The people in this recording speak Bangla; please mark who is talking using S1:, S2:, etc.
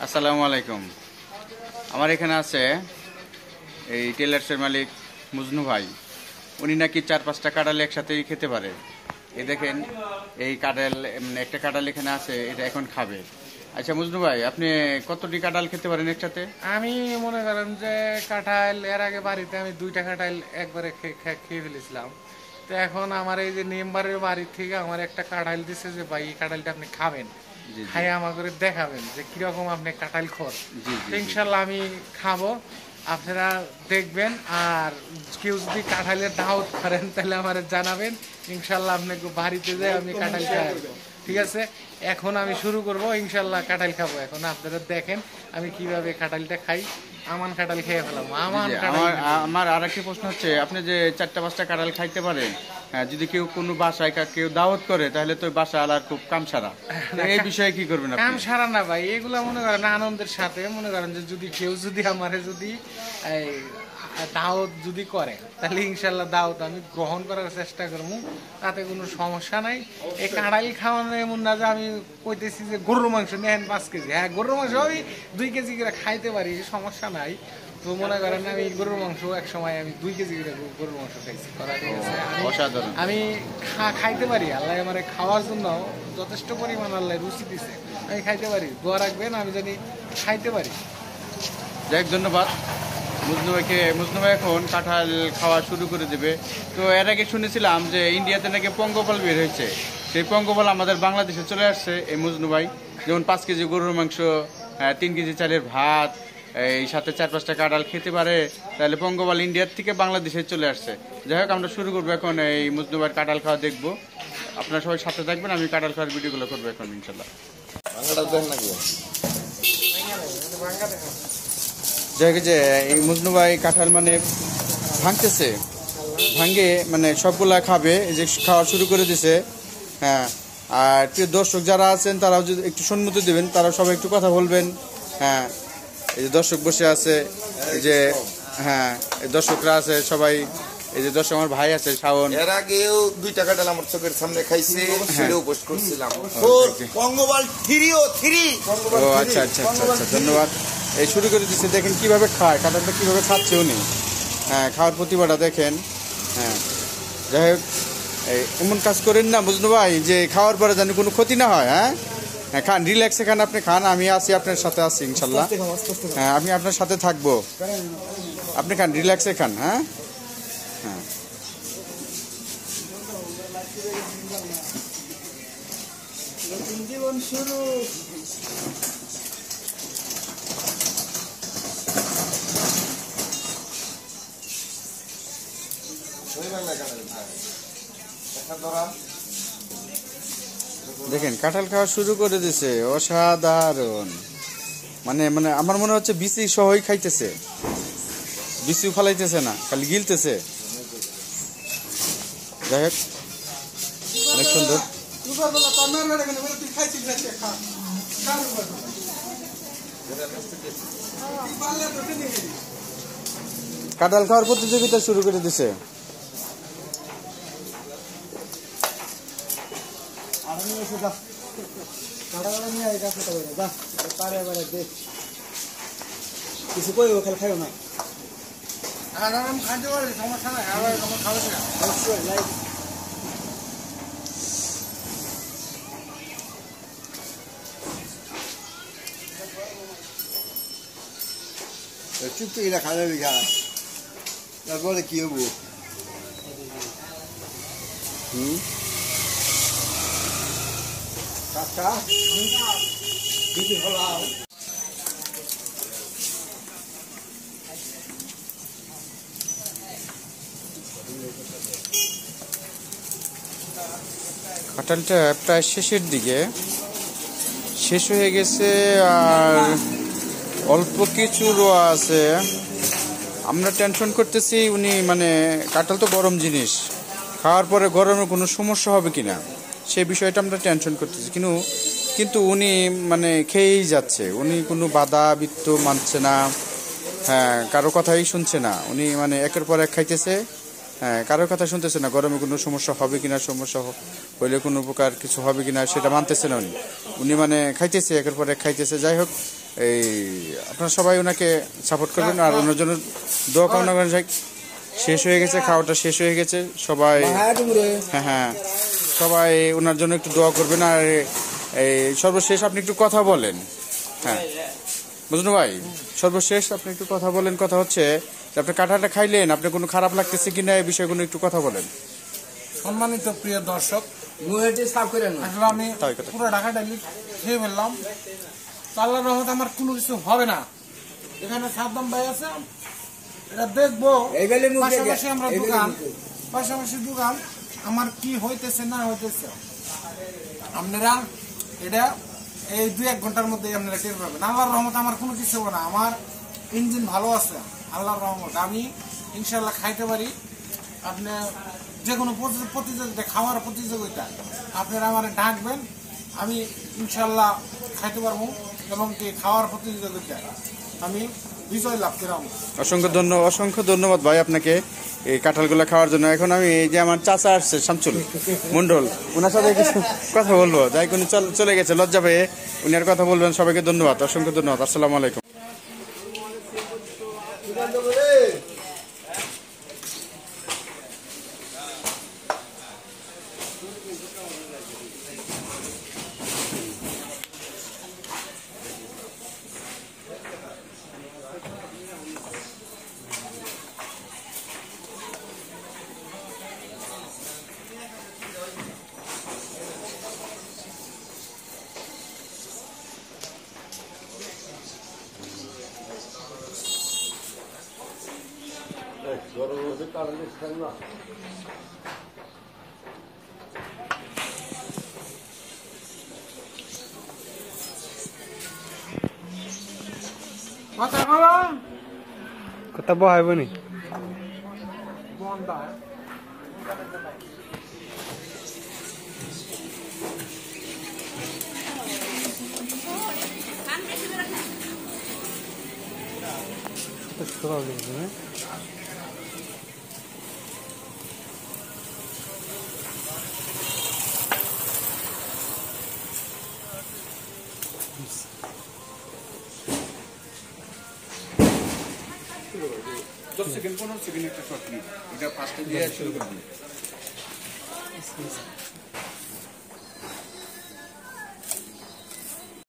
S1: আসসালামু আলাইকুম। আমার এখানে আছে এই টেলার্সের মালিক মজনু ভাই। উনি নাকি 4-5টা কাঁঠাল একসাথেই খেতে পারে। এই দেখেন, এই কাঁঠাল একটা কাঁঠাল এখানে আছে, এটা এখন খাবে। আচ্ছা মজনু ভাই, আপনি কতটি কাঁঠাল খেতে পারেন একসাথে?
S2: আমি মনে করেন যে কাঁঠাল এর আগে বাড়িতে আমি 2টা কাঁঠাল একবারে খেয়ে ফেলেছিলাম। তো এখন আমার এই যে মেম্বারের বাড়ি থেকে আমার একটা কাঁঠাল দিছে যে ভাই এই কাঁঠালটা আপনি খাবেন, খাই আমার করে দেখাবেন যে কিরকম আপনি কাঁঠাল খোর। ইনশাল্লাহ আমি খাবো, আপনারা দেখবেন। আর কেউ যদি কাঁঠালের দাওয়াত করেন তাহলে আমার জানাবেন, ইনশাল্লাহ আপনাকে বাড়িতে যাই আমি কাঁঠাল খাই আসবো। ঠিক আছে, এখন আমি শুরু করব, ইনশাল্লাহ কাঁঠাল খাবো। এখন আপনারা দেখেন আমি কিভাবে কাঁঠালটা খাই। আমান কাঁঠাল খেয়ে ফেলাম।
S1: আমার আর একটা প্রশ্ন হচ্ছে, আপনি যে 4-5টা কাঁঠাল খাইতে পারেন, হ্যাঁ, যদি কেউ কোনো বাসায় কেউ দাওয়াত করে তাহলে তো বাসা আলার খুব কাম সারা। এই বিষয়ে কি করবেন?
S2: কাম সারা না ভাই, এগুলা মনে করেন আনন্দের সাথে, মনে করেন যে যদি কেউ যদি আমারে যদি দাওয়াত যদি করে তাহলে ইনশাল্লাহ দাওয়াত আমি গ্রহণ করার চেষ্টা করবো, তাতে কোনো সমস্যা নাই। এই কাঁঠাল খাওয়ানো এমন না যে আমি কইতেছি যে গরুর মাংস নেন 5 কেজি, হ্যাঁ গরুর মাংস আমি 2 কেজি করে খাইতে পারি, সমস্যা নাই। তো মনে করেন আমি গরুর মাংস এক সময় আমি 2 কেজি করে গরুর মাংস খাইছি। আমি খাইতে পারি, আল্লাহ আমার খাওয়ার জন্য যথেষ্ট পরিমাণ আল্লাহ রুচি দিছে, আমি খাইতে পারি। দোয়া রাখবেন আমি জানি খাইতে পারি।
S1: যাই, ধন্যবাদ মজনু ভাই এখন কাঁঠাল খাওয়া শুরু করে দেবে। তো এর আগে শুনেছিলাম যে ইন্ডিয়াতে নাকি পঙ্গপাল বের হয়েছে, সেই পঙ্গপাল আমাদের বাংলাদেশে চলে আসছে এই মজনু ভাই। যেমন 5 কেজি গরুর মাংস, 3 কেজি চালের ভাত, এই সাথে 4-5টা কাঁঠাল খেতে পারে, তাহলে পঙ্গপাল ইন্ডিয়ার থেকে বাংলাদেশে চলে আসছে। যাই হোক, আমরা শুরু করবো এখন এই মজনু ভাইয়ের কাঁঠাল খাওয়া দেখবো। আপনারা সবাই সাথে থাকবেন, আমি কাঁঠাল খাওয়ার ভিডিওগুলো করবো এখন ইনশাল্লাহ। যাই যে এই মজনু ভাই কাঁঠাল মানে ভাঙতেছে, ভাঙে মানে সবগুলা খাবে, এই যে খাওয়া শুরু করে দিছে। হ্যাঁ, আর প্রিয় দর্শক যারা আছেন তারাও যদি একটু সম্মতি দেবেন, তারা সবাই একটু কথা বলবেন। হ্যাঁ, এই যে দর্শক বসে আছে, এই যে হ্যাঁ এই দর্শকরা আছে সবাই, এই যে দর্শক আমার ভাই আছে শাওন।
S3: এর আগেও 2টা কাঁঠাল আমার চোখের সামনে খাইছি, সেটাও পোস্ট করছিলাম। পঙ্গপাল 3
S1: ও আচ্ছা আচ্ছা আচ্ছা আচ্ছা, ধন্যবাদ। এই শুরু করে দিচ্ছে, দেখেন কিভাবে খায় কাঁঠালটা, কিভাবে খাচ্ছে উনি। হ্যাঁ, খাওয়ার প্রতিভাটা দেখেন। হ্যাঁ, যাই হোক, এমন কাজ করেন না মজনু ভাই যে খাওয়ার পরে যেন কোনো ক্ষতি না হয়। হ্যাঁ হ্যাঁ, খান, রিল্যাক্সে খান, আপনি খান, আমি আছি আপনার সাথে আছি ইনশাল্লাহ। হ্যাঁ, আমি আপনার সাথে থাকবো, আপনি খান, রিল্যাক্সে খান। হ্যাঁ হ্যাঁ,
S2: জীবন শুরু।
S1: দেখেন কাঁঠাল খাওয়া শুরু করে দিছে, অসাধারণ। মানে মানে আমার মনে হচ্ছে বিচি সহই খাইতেছে, বিচিও ফালাইতেছে না, খালি গিলতেছে। যাই হোক, অনেক সুন্দর। কাঁঠাল খাওয়ার প্রতিযোগিতা শুরু করে দিছে।
S2: কিছু কই ওখানে খাইও না, আরাম খাইতে পারি, সমস্যা নাই। আবার খাবে না অবশ্যই লাইক।
S3: চুপ থেকে খাবে খা, তারপরে কি হবো?
S2: কাকা দিদি হলাও।
S1: কাঁঠালটা প্রায় শেষের দিকে, শেষ হয়ে গেছে, আর অল্প কিছু রোয়া আছে। আমরা টেনশন করতেছি উনি মানে কাঁঠাল তো গরম জিনিস, খাওয়ার পরে গরমের কোনো সমস্যা হবে কিনা সেই বিষয়টা আমরা টেনশন করতেছি। কিন্তু উনি মানে খেয়েই যাচ্ছে, উনি কোনো বাধা বিত্ত মানছে না। হ্যাঁ, কারো কথাই শুনছে না উনি, মানে একের পর এক খাইতেছে। হ্যাঁ, কারোর কথা শুনতেছে না, গরমে কোনো সমস্যা হবে কিনা, সমস্যা হইলে কোনো প্রকার কিছু হবে কিনা সেটা মানতেছে না উনি। মানে খাইতেছে, একের পর এক খাইতেছে। যাই হোক, এই আপনারা সবাই ওনাকে সাপোর্ট করবেন আর ওনার জন্য দোয়া কামনা করেন। যাই শেষ হয়ে গেছে, খাওয়াটা শেষ হয়ে গেছে, সবাই হ্যাঁ সবাই ওনার জন্য একটু দোয়া করবেন। আর এই সর্বশেষ আপনি একটু কথা বলেন। হ্যাঁ বুঝলো ভাই, সর্বশেষ আপনি একটু কথা বলেন। কথা হচ্ছে যে আপনি কাঁঠালটা খাইলেন, আপনার কোনো খারাপ লাগতেছে কিনা এই বিষয়গুলো একটু কথা বলেন।
S2: সম্মানিত প্রিয় দর্শক, আসলে আমি পুরো ঢাকা ডালি খেয়ে ফেললাম। আল্লাহর রহমতে আমার কোনো কিছু হবে না। এখানে সাদ্দাম ভাই আছে, এটা দেখবো। পাশাপাশি আমরা পাশাপাশি দোকান আমার কি হইতেছে না হইতেছে আপনারা এটা এই 2-1 ঘন্টার মধ্যে আপনারা টের পাবেন। আল্লাহর রহমতে আমার কোনো কিছু হবে না। আমার ইঞ্জিন ভালো আছে আল্লাহর রহমতে, আমি ইনশাল্লাহ খাইতে পারি। আপনি যে কোনো প্রতিযোগিতা, খাওয়ার প্রতিযোগিতা আপনারা আমার ডাকবেন, আমি ইনশাল্লাহ খাইতে পারবো এবং কি খাওয়ার প্রতিযোগিতা আমি বিজয় লাভ করলাম।
S1: অসংখ্য ধন্যবাদ ভাই আপনাকে এই কাঁঠালগুলো খাওয়ার জন্য। এখন আমি এই যে আমার চাচা আসছে শামসুল মন্ডল, ওনার সাথে কিছু কথা বলবো। যাই উনি চলে গেছে লজ্জা পেয়ে, উনি আর কথা বলবেন। সবাইকে ধন্যবাদ, অসংখ্য ধন্যবাদ। আসসালামু আলাইকুম।
S4: কথা বহাইব নি
S1: সেকেন্ড 15 সেকেন্ড একটা শট নিই, এটা ফার্স্টে দিয়ে শুরু করব।